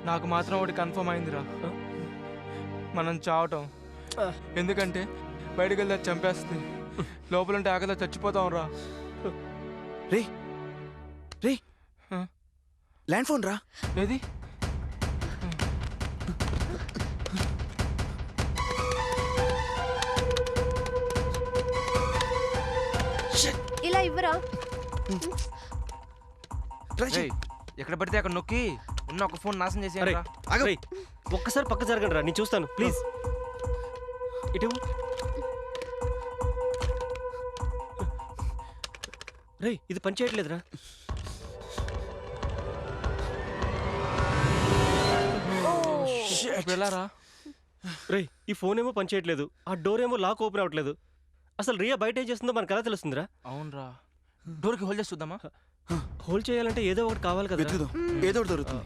నాకు మాత్రం ఒకటి కన్ఫర్మ్ అయిందిరా, మనం చావటం. ఎందుకంటే బయటకు వెళ్తే చంపేస్తుంది, లోపలంటే ఆకలితో చచ్చిపోతాం రా. రే రే ల్యాండ్ ఫోన్ రా. ఏది? ఇలా ఇవ్వరా? ఎక్కడ పడితే అక్కడ నొక్కి ఉన్న ఒక ఫోన్ నాశనం చేసి. ఒక్కసారి పక్క జరగండి రా, నేను చూస్తాను ప్లీజ్. ఇటు రే, ఇది పని చేయట్లేదురా. వెళ్ళారా? రే, ఈ ఫోన్ ఏమో పని చేయట్లేదు, ఆ డోర్ ఏమో లాక్ ఓపెన్ అవ్వట్లేదు. అసలు రియా బయట ఏం చేస్తుందో మనకు ఎలా తెలుస్తుందిరా? అవునరా, డోర్కి హోల్డ్ చేసి చూద్దామా? హోల్డ్ చేయాలంటే ఏదో ఒకటి కావాలి కదా. ఏదో ఒకటి దొరుకుతుంది.